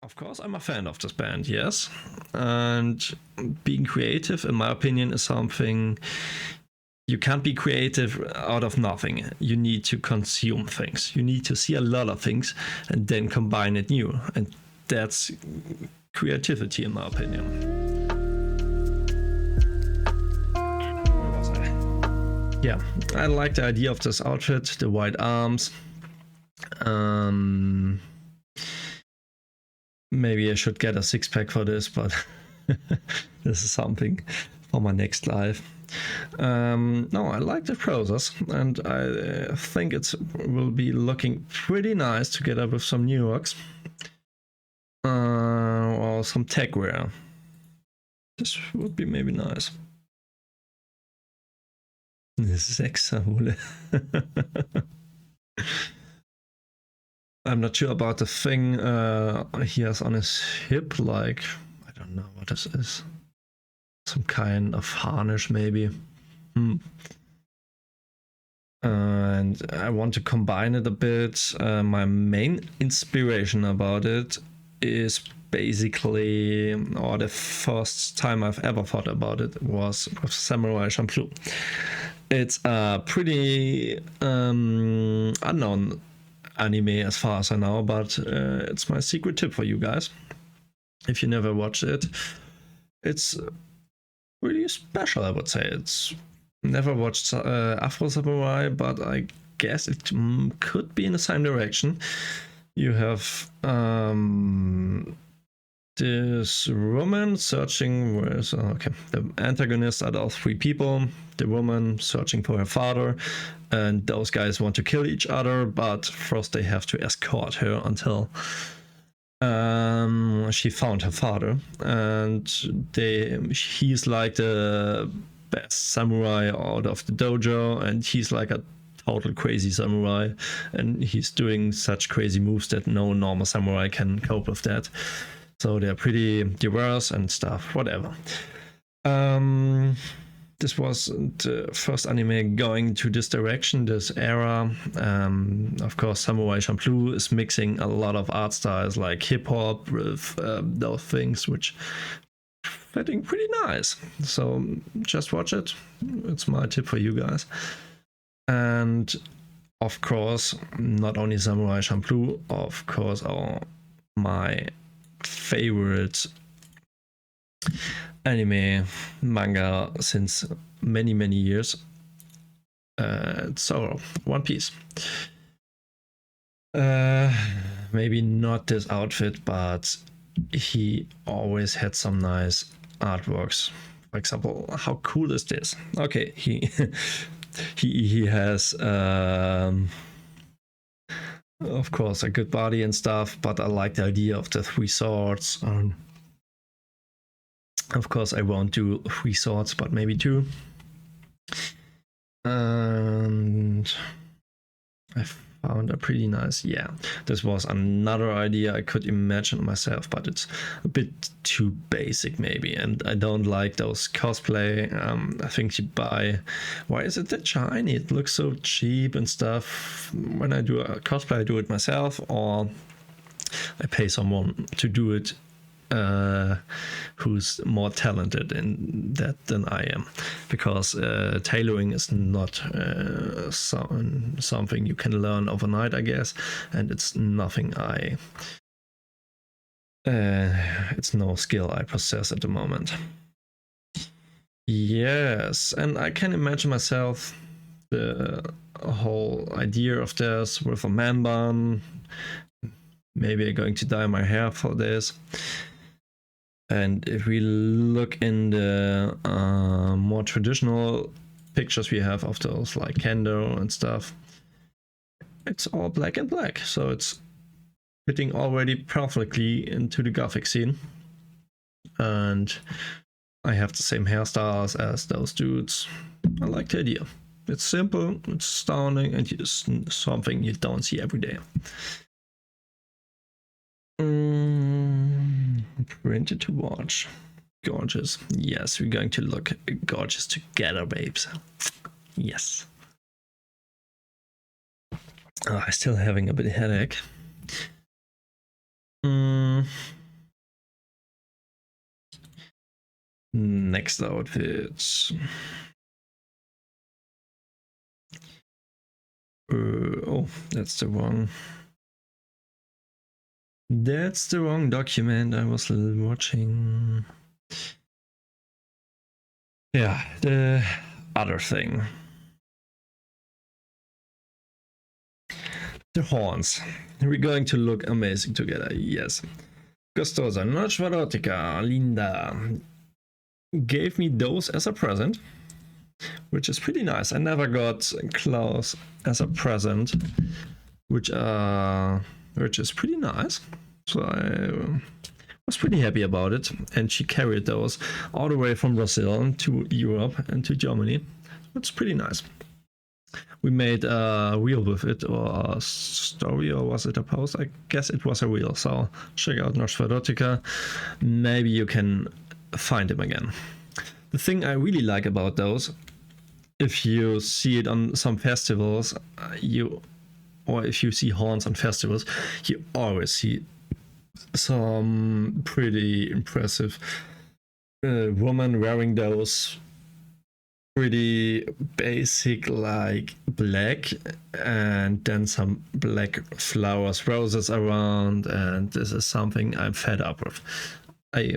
Of course, I'm a fan of this band, yes. And being creative, in my opinion, is something you can't be creative out of nothing. You need to consume things. You need to see a lot of things and then combine it new. And that's creativity, in my opinion. Where was I? Yeah, I like the idea of this outfit, the white arms. Maybe I should get a six-pack for this, but this is something for my next life. No, I like the process, and I think it will be looking pretty nice together with some new rocks or some tech wear. This would be maybe nice. Sechserhole. I'm not sure about the thing he has on his hip, like, I don't know what this is. Some kind of harness, maybe. And I want to combine it a bit. My main inspiration about it is basically, or the first time I've ever thought about it was with Samurai Champloo. It's a pretty unknown anime as far as I know, but it's my secret tip for you guys. If you never watched it, it's really special, I would say. It's never watched Afro Samurai, but I guess it could be in the same direction. You have this woman searching, the antagonists are all three people. The woman searching for her father, and those guys want to kill each other, but first they have to escort her until she found her father, and he's like the best samurai out of the dojo, and he's like a total crazy samurai, and he's doing such crazy moves that no normal samurai can cope with that. So they're pretty diverse and stuff, whatever. This was the first anime going to this direction, this era. Of course, Samurai Champloo is mixing a lot of art styles like hip hop with those things, which fitting pretty nice. So just watch it. It's my tip for you guys. And of course, not only Samurai Champloo, of course, my favorite anime manga since many years. So One Piece. Maybe not this outfit, but he always had some nice artworks. For example, how cool is this? Okay, he he has of course a good body and stuff, but I like the idea of the three swords. Of course, I won't do 3 swords, but maybe 2. And I found a pretty nice, yeah. This was another idea I could imagine myself, but it's a bit too basic maybe. And I don't like those cosplay. I think you buy, why is it that shiny? It looks so cheap and stuff. When I do a cosplay, I do it myself, or I pay someone to do it who's more talented in that than I am, because tailoring is not something you can learn overnight, I guess, and it's nothing it's no skill I possess at the moment. Yes, and I can imagine myself the whole idea of this with a man bun. Maybe I'm going to dye my hair for this. And if we look in the more traditional pictures we have of those like Kendo and stuff, it's all black and black. So it's fitting already perfectly into the Gothic scene. And I have the same hairstyles as those dudes. I like the idea. It's simple, it's stunning, and it's something you don't see every day. Printed to watch. Gorgeous. Yes, we're going to look gorgeous together, babes. Yes. I'm still having a bit of headache. Mm. Next outfit. Oh, that's the wrong. That's the wrong document I was watching. Yeah, the other thing. The horns. We're going to look amazing together, yes. Costosa, Nochvarotica, Linda gave me those as a present, which is pretty nice. I never got claws as a present, which is pretty nice. So I was pretty happy about it. And she carried those all the way from Brazil to Europe and to Germany. It's pretty nice. We made a reel with it, or a story, or was it a post? I guess it was a reel. So check out Nosferautica. Maybe you can find him again. The thing I really like about those, if you see it on some festivals, or if you see horns on festivals, you always see some pretty impressive woman wearing those pretty basic, like black, and then some black flowers, roses around, and this is something I'm fed up with. I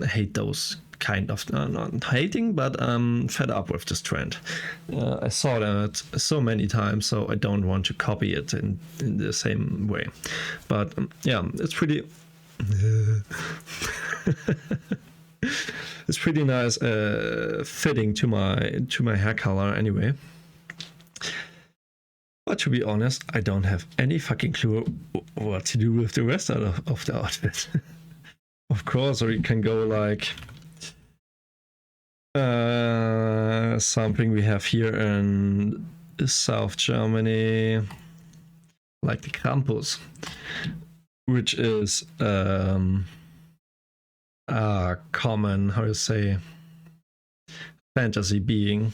hate those kind of, not hating, but I'm fed up with this trend. I saw that so many times, so I don't want to copy it in the same way. But yeah, it's pretty it's pretty nice, fitting to my hair color anyway. But to be honest, I don't have any fucking clue what to do with the rest of the outfit. Of course, or you can go like something we have here in South Germany, like the Krampus, which is common, how to say, fantasy being,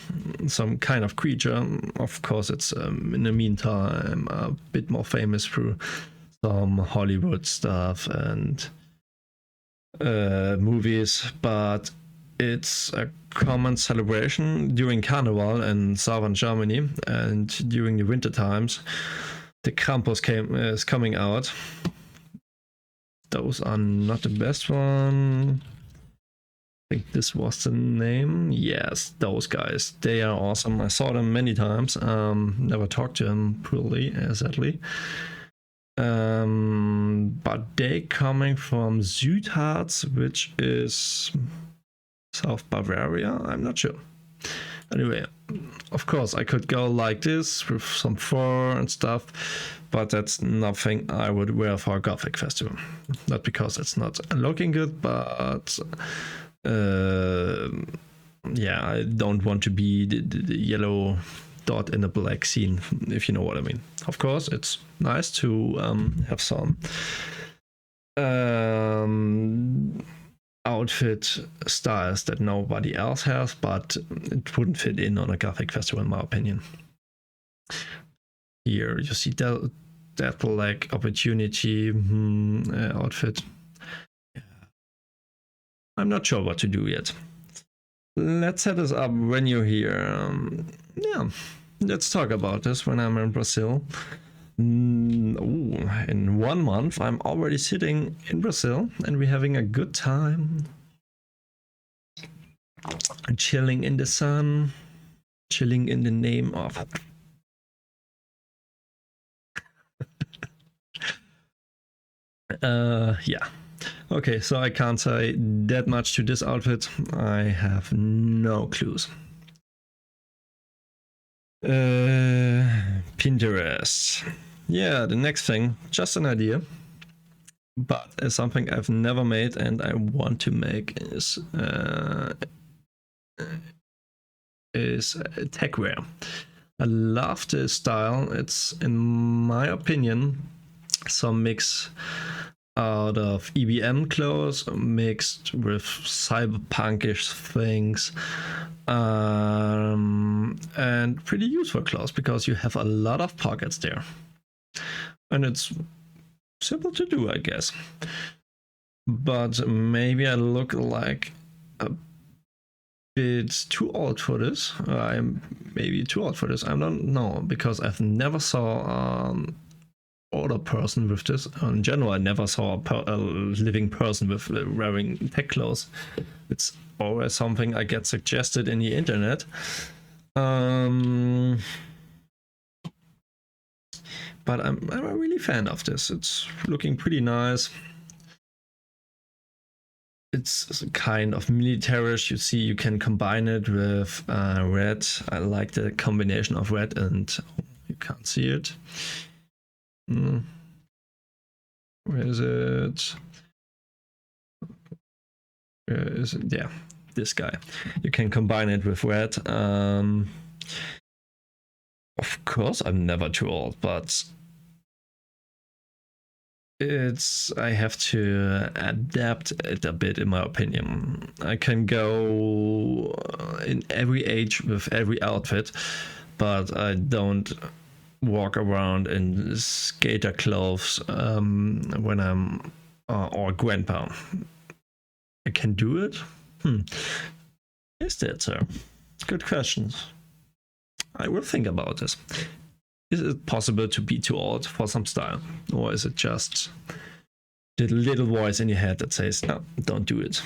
some kind of creature. Of course, it's in the meantime a bit more famous through some Hollywood stuff and movies, but it's a common celebration during Carnival in southern Germany, and during the winter times the Krampus is coming out. Those are not the best one. I think this was the name. Yes, those guys. They are awesome. I saw them many times. Never talked to them purely, sadly. But they coming from Südharz, which is South Bavaria. I'm not sure. Anyway, of course, I could go like this with some fur and stuff, but that's nothing I would wear for a Gothic festival. Not because it's not looking good, but yeah, I don't want to be the yellow dot in a black scene, if you know what I mean. Of course, it's nice to have some outfit styles that nobody else has, but it wouldn't fit in on a Gothic festival, in my opinion. Here you see that black opportunity outfit. I'm not sure what to do yet. Let's set this up when you're here. Yeah, let's talk about this when I'm in Brazil. In 1 month, I'm already sitting in Brazil and we're having a good time. Chilling in the sun, chilling in the name of. Yeah. Okay, so I can't say that much to this outfit. I have no clues. Pinterest. Yeah, the next thing, just an idea, but something I've never made and I want to make is techwear. I love this style. It's, in my opinion, some mix out of EBM clothes mixed with cyberpunkish things, and pretty useful clothes because you have a lot of pockets there, and it's simple to do, I guess. But maybe I look like a bit too old for this. I'm maybe too old for this. I don't know, because I've never saw older person with this. In general, I never saw a living person with wearing tech clothes. It's always something I get suggested in the internet. But I'm a really fan of this. It's looking pretty nice. It's kind of militarish. You see, you can combine it with red. I like the combination of red and you can't see it. Where is it? Where is it? Yeah, this guy. You can combine it with red. Of course, I'm never too old, but I have to adapt it a bit, in my opinion. I can go in every age with every outfit, but I don't walk around in skater clothes when I'm or grandpa. I can do it? Is that so? Good questions. I will think about this. Is it possible to be too old for some style? Or is it just the little voice in your head that says, no, don't do it?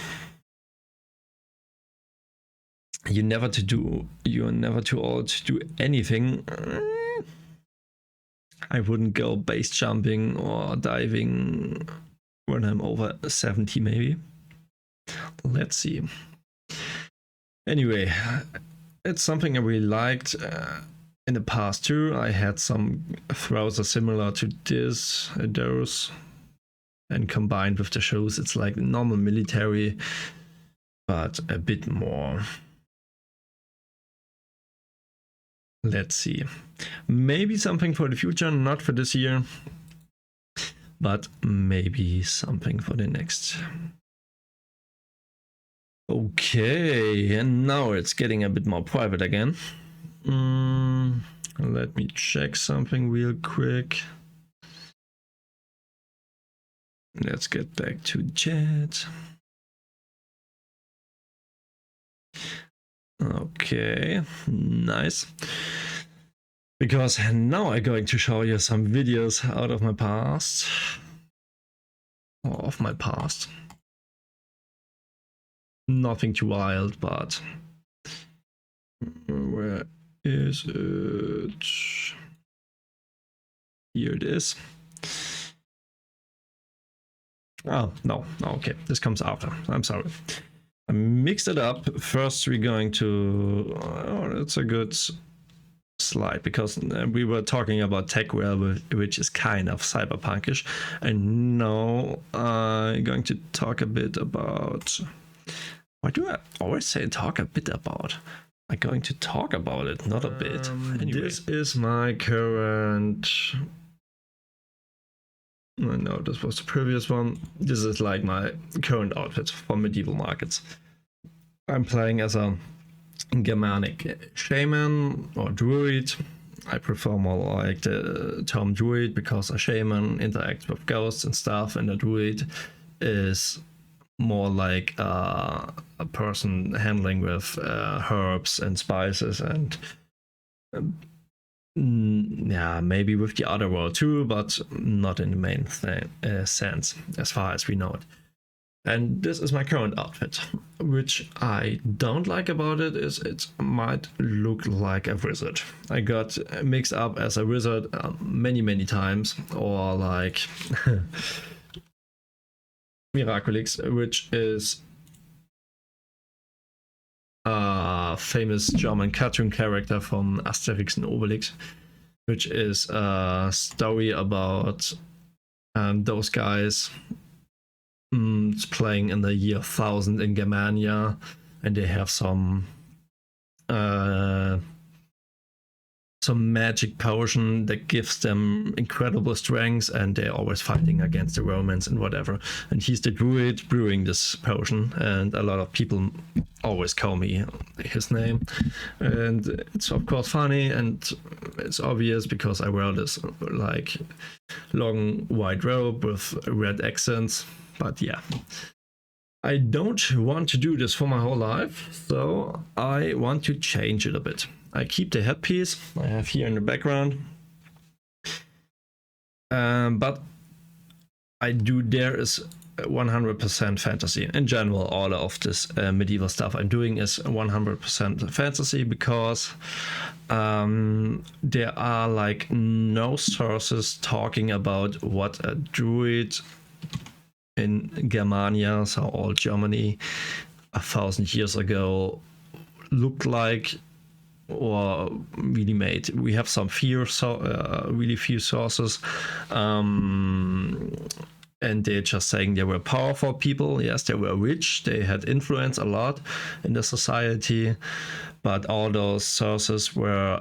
You're never too old to do anything. I wouldn't go base jumping or diving when I'm over 70 maybe. Let's see. Anyway, it's something I really liked. In the past too, I had some throws similar to those, and combined with the shoes, it's like normal military, but a bit more. Let's see. Maybe something for the future, not for this year, but maybe something for the next. Okay, and now it's getting a bit more private again. Let me check something real quick. Let's get back to chat. Okay, nice. Because now I'm going to show you some videos out of my past. Or of my past. Nothing too wild, but where is it? Here it is. Oh, no, okay, this comes after. I'm sorry. I mixed it up. First, we're going to. Oh, that's a good slide, because we were talking about techwear, which is kind of cyberpunkish, and now I'm going to talk a bit about. Why do I always say talk a bit about? I'm going to talk about it, not a bit. Anyway. This is my current. No, this was the previous one. This is like my current outfit for medieval markets. I'm playing as a Germanic shaman or druid. I prefer more like the term druid, because a shaman interacts with ghosts and stuff, and a druid is more like a person handling with herbs and spices and yeah, maybe with the other world too, but not in the main sense as far as we know it. And this is my current outfit. Which I don't like about it is it might look like a wizard. I got mixed up as a wizard many times, or like Miraculix, which is a famous German cartoon character from Asterix and Obelix, which is a story about those guys playing in the year 1000 in Germania, and they have some some magic potion that gives them incredible strength, and they're always fighting against the Romans and whatever. And he's the druid brewing this potion, and a lot of people always call me his name. And it's of course funny, and it's obvious because I wear this like long white robe with red accents. But yeah, I don't want to do this for my whole life, so I want to change it a bit. I keep the headpiece I have here in the background, but there is 100% fantasy. In general, all of this medieval stuff I'm doing is 100% fantasy, because there are like no sources talking about what a druid in Germania, so all Germany, 1,000 years ago looked like or really made. We have some really few sources, and they're just saying they were powerful people. Yes, they were rich, they had influence a lot in the society, but all those sources were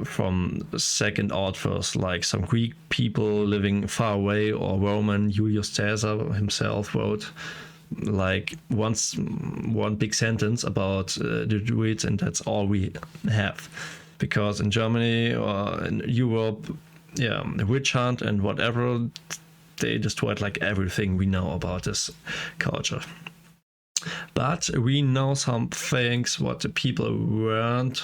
from second authors, like some Greek people living far away, or Roman. Julius Caesar himself wrote like one big sentence about the Druids, and that's all we have. Because in Germany or in Europe, yeah, the witch hunt and whatever, they destroyed like everything we know about this culture. But we know some things what the people learned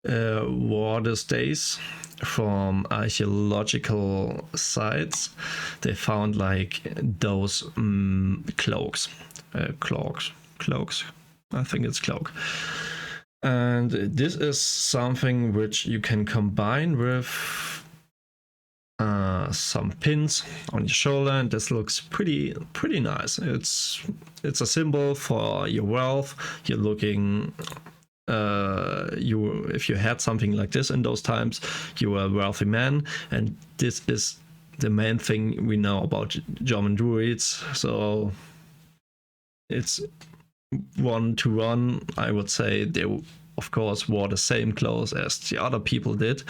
wore these days from archaeological sites. They found like those cloaks, I think it's cloak. And this is something which you can combine with some pins on your shoulder, and this looks pretty nice. It's a symbol for your wealth. You're looking, if you had something like this in those times, you were a wealthy man, and this is the main thing we know about German druids. So it's 1-to-1. I would say they of course wore the same clothes as the other people did.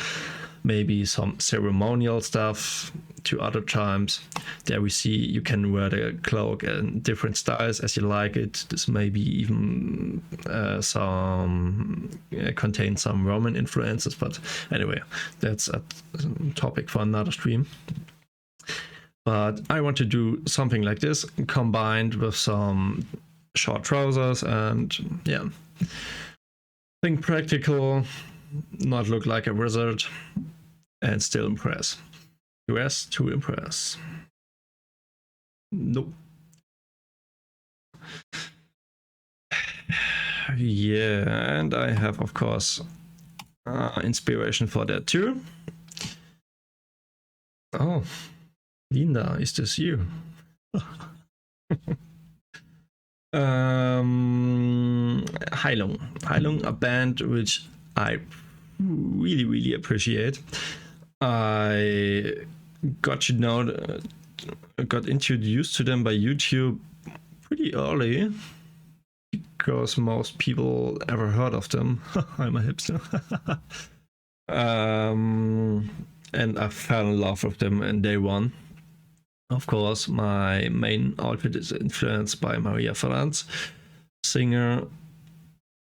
Maybe some ceremonial stuff to other times. There we see you can wear the cloak in different styles as you like it. This maybe even contain some Roman influences, but anyway, that's a topic for another stream. But I want to do something like this combined with some short trousers, and yeah, think practical, not look like a wizard, and still impress. Dress to impress. Nope. Yeah, and I have of course inspiration for that too. Oh, Linda, is this you? Heilung, a band which I really appreciate. I got introduced to them by YouTube pretty early, because most people ever heard of them. I'm a hipster. And I fell in love with them in day one. Of course, my main outfit is influenced by Maria Franz, singer,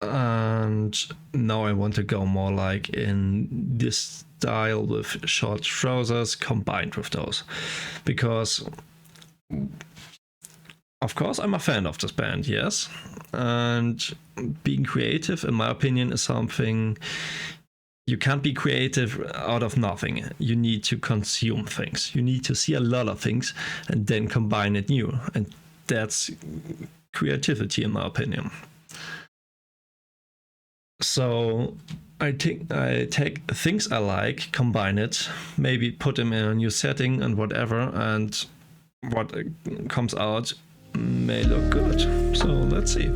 and now I want to go more like in this style with short trousers combined with those, because of course I'm a fan of this band, yes, and being creative, in my opinion, is something you can't be creative out of nothing. You need to consume things. You need to see a lot of things and then combine it new. And that's creativity, in my opinion. So I think I take things I like, combine it, maybe put them in a new setting and whatever, and what comes out may look good. So let's see.